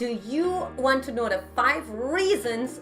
Do you want to know the 5 reasons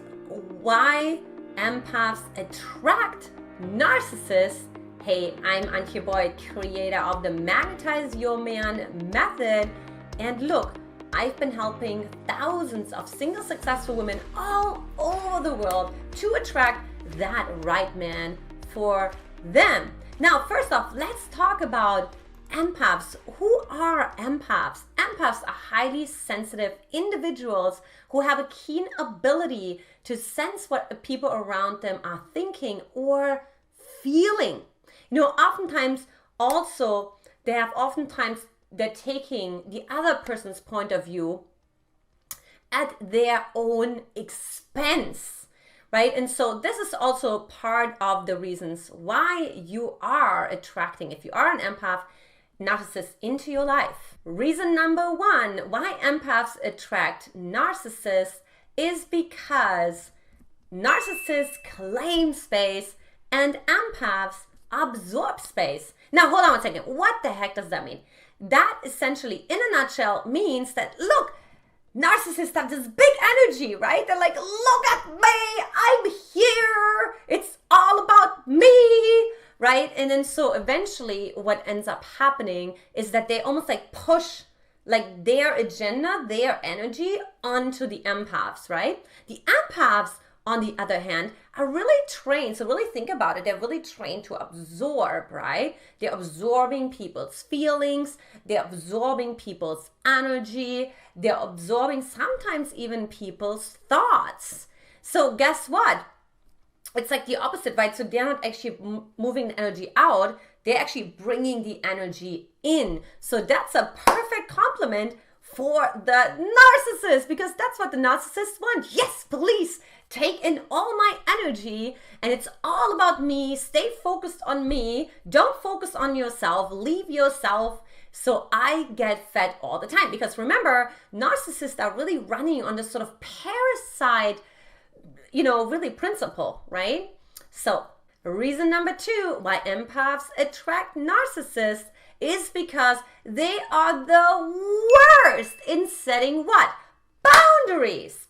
why empaths attract narcissists? Hey, I'm Antje Boyd, creator of the Magnetize Your Man method. And look, I've been helping thousands of single successful women all over the world to attract that right man for them. Now, first off, let's talk about empaths. Who are empaths? Empaths are highly sensitive individuals who have a keen ability to sense what people around them are thinking or feeling. Oftentimes also they're taking the other person's point of view at their own expense, right? And so this is also part of the reasons why you are attracting, if you are an empath, narcissists into your life. Reason number 1 why empaths attract narcissists is because narcissists claim space and empaths absorb space. Now, hold on a second. What the heck does that mean? That essentially, in a nutshell, means that, look, narcissists have this big energy, right? They're like, look at me, I'm here, it's all about me, right? And then so eventually what ends up happening is that they almost like push like their agenda, their energy onto the empaths, right? The empaths, on the other hand, are really trained. So really think about it. They're really trained to absorb, right? They're absorbing people's feelings. They're absorbing people's energy. They're absorbing sometimes even people's thoughts. So guess what? It's like the opposite, right? So they're not actually moving the energy out. They're actually bringing the energy in. So that's a perfect compliment for the narcissist, because that's what the narcissists want. Yes, please take in all my energy and it's all about me. Stay focused on me. Don't focus on yourself. Leave yourself so I get fed all the time. Because remember, narcissists are really running on this sort of parasite, really principle, right? So reason number 2 why empaths attract narcissists is because they are the worst in setting what? Boundaries.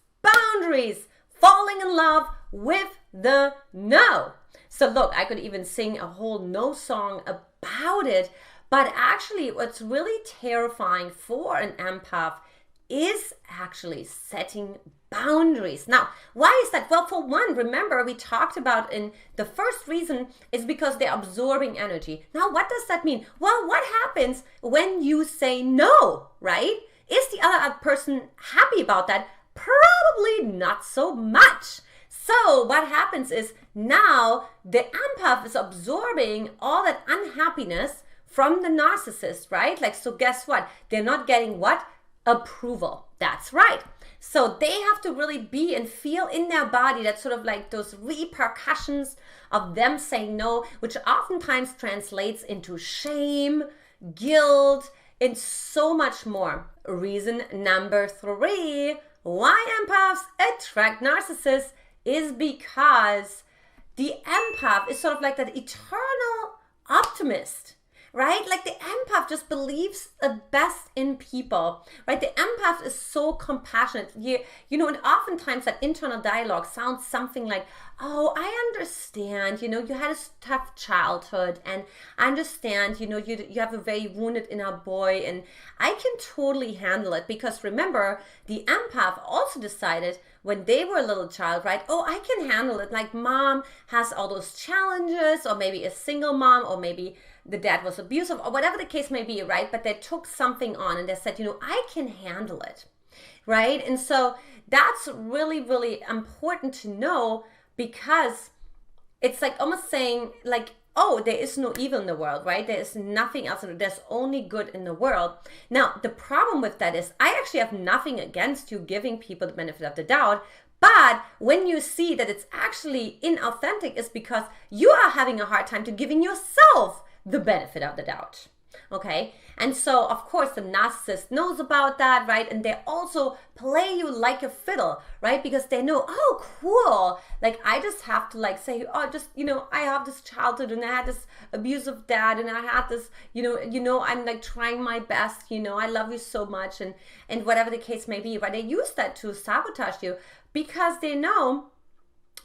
Falling in love with the no. So look, I could even sing a whole no song about it, but actually what's really terrifying for an empath is actually setting boundaries. Now, why is that? Well, for one, remember we talked about in the first reason is because they're absorbing energy. Now, what does that mean? Well, what happens when you say no, right? Is the other person happy about that? Probably not so much. So what happens is now the empath is absorbing all that unhappiness from the narcissist, right? So guess what? They're not getting what? Approval. That's right. So they have to really be and feel in their body that sort of like those repercussions of them saying no, which oftentimes translates into shame, guilt, and so much more. Reason number 3 why empaths attract narcissists is because the empath is sort of like that eternal optimist, right? Like the empath just believes the best in people, right? The empath is so compassionate. And oftentimes that internal dialogue sounds something like, oh, I understand, you had a tough childhood, and I understand, you have a very wounded inner boy, and I can totally handle it. Because remember, the empath also decided when they were a little child, right? Oh, I can handle it. Like mom has all those challenges, or maybe a single mom, or maybe the dad was abusive, or whatever the case may be, right? But they took something on and they said, I can handle it, right? And so that's really, really important to know, because it's like almost saying like, oh, there is no evil in the world, right? There is nothing else. There's only good in the world. Now, the problem with that is I actually have nothing against you giving people the benefit of the doubt. But when you see that it's actually inauthentic, is because you are having a hard time to giving yourself the benefit of the doubt. Okay, and so of course the narcissist knows about that, right? And they also play you like a fiddle, right? Because they know, oh, cool, like I just have to like say, oh, just, you know, I have this childhood and I had this abusive dad and I had this, I'm like trying my best, I love you so much, and whatever the case may be, right? They use that to sabotage you because they know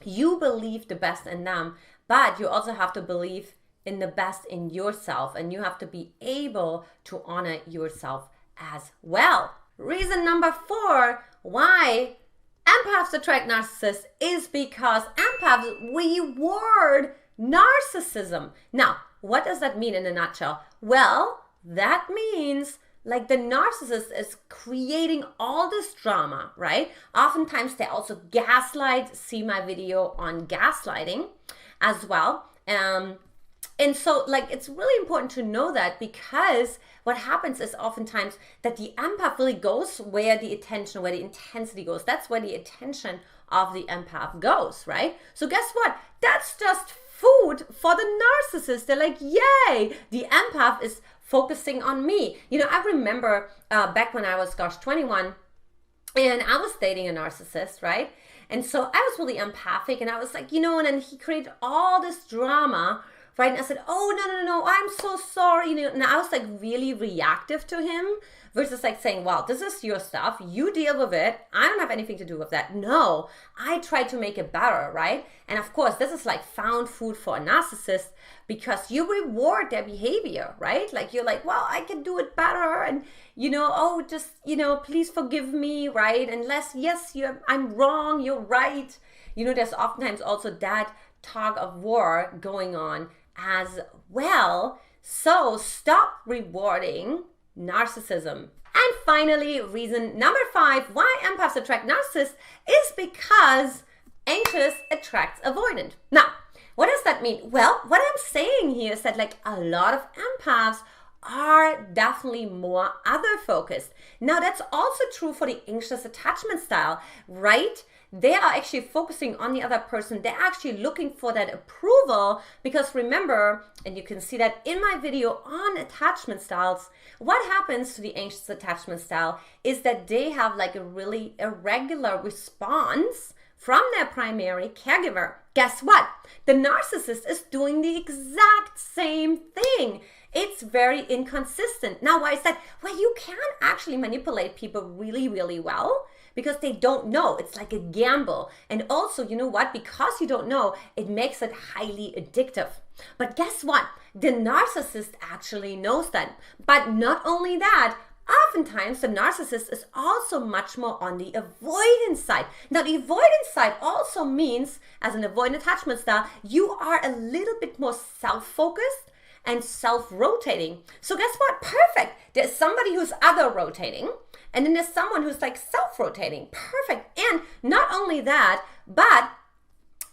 you believe the best in them, but you also have to believe in the best in yourself, and you have to be able to honor yourself as well. Reason number 4 why empaths attract narcissists is because empaths reward narcissism. Now, what does that mean in a nutshell? Well, that means like the narcissist is creating all this drama, right? Oftentimes they also gaslight. See my video on gaslighting as well. And so like it's really important to know that, because what happens is oftentimes that the empath really goes where the attention, where the intensity goes. That's where the attention of the empath goes, right? So guess what? That's just food for the narcissist. They're like, yay, the empath is focusing on me. I remember back when I was 21 and I was dating a narcissist, right? And so I was really empathic, and I was like, and then he created all this drama, right? And I said, oh, no, I'm so sorry. And I was like really reactive to him versus like saying, wow, this is your stuff. You deal with it. I don't have anything to do with that. No, I tried to make it better, right? And of course, this is like found food for a narcissist, because you reward their behavior, right? Like you're like, well, I can do it better. And, just, please forgive me, right? Unless, yes, I'm wrong, you're right. There's oftentimes also that tug of war going on as well. So stop rewarding narcissism. And finally, reason number 5 why empaths attract narcissists is because anxious attracts avoidant. Now, what does that mean? Well, what I'm saying here is that like a lot of empaths are definitely more other focused. Now, that's also true for the anxious attachment style, right? They are actually focusing on the other person. They're actually looking for that approval, because remember, and you can see that in my video on attachment styles, what happens to the anxious attachment style is that they have like a really irregular response from their primary caregiver. Guess what? The narcissist is doing the exact same thing. It's very inconsistent. Now, why is that? Well, you can actually manipulate people really, really well, because they don't know. It's like a gamble. And also, you know what? Because you don't know, it makes it highly addictive. But guess what? The narcissist actually knows that. But not only that, oftentimes the narcissist is also much more on the avoidance side. Now, the avoidance side also means, as an avoidant attachment style, you are a little bit more self-focused and self-rotating. So guess what? Perfect. There's somebody who's other rotating, and then there's someone who's like self-rotating. Perfect. And not only that, but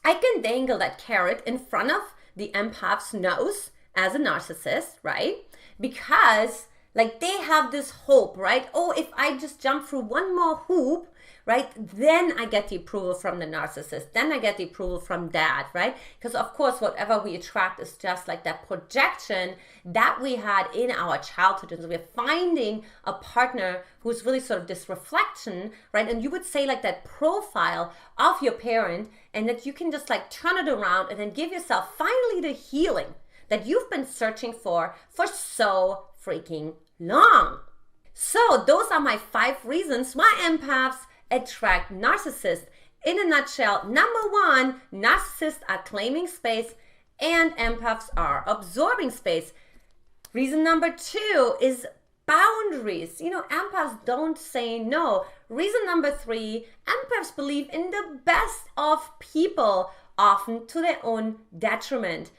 I can dangle that carrot in front of the empath's nose as a narcissist, right? Because like they have this hope, right? Oh, if I just jump through one more hoop, right, then I get the approval from the narcissist. Then I get the approval from dad, right? Because of course, whatever we attract is just like that projection that we had in our childhood. And so we're finding a partner who's really sort of this reflection, right? And you would say like that profile of your parent, and that you can just like turn it around and then give yourself finally the healing that you've been searching for so freaking long. So those are my 5 reasons why empaths attract narcissists. In a nutshell, number 1, narcissists are claiming space and empaths are absorbing space. Reason number 2 is boundaries. Empaths don't say no. Reason number 3, empaths believe in the best of people, often to their own detriment.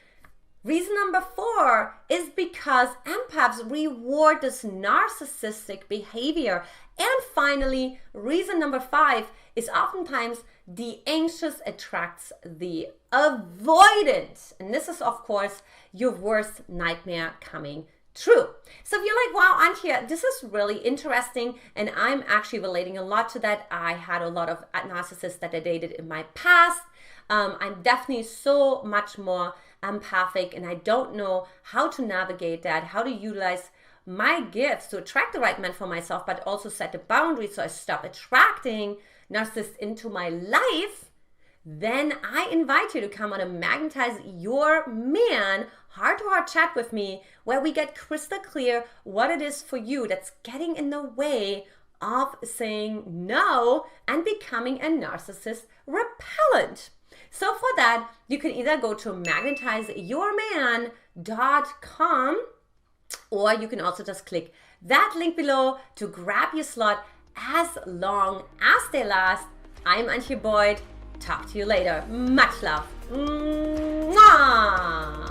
Reason number 4 is because empaths reward this narcissistic behavior. And finally, reason number 5 is oftentimes the anxious attracts the avoidant. And this is, of course, your worst nightmare coming true. So if you're like, wow, Antje, this is really interesting, and I'm actually relating a lot to that. I had a lot of narcissists that I dated in my past. I'm definitely so much more empathic, and I don't know how to navigate that, how to utilize my gifts to attract the right man for myself, but also set the boundaries so I stop attracting narcissists into my life, then I invite you to come on a Magnetize Your Man heart-to-heart chat with me, where we get crystal clear what it is for you that's getting in the way of saying no and becoming a narcissist repellent. So for that, you can either go to magnetizeyourman.com, or you can also just click that link below to grab your slot as long as they last. I'm Antje Boyd. Talk to you later. Much love. Mwah!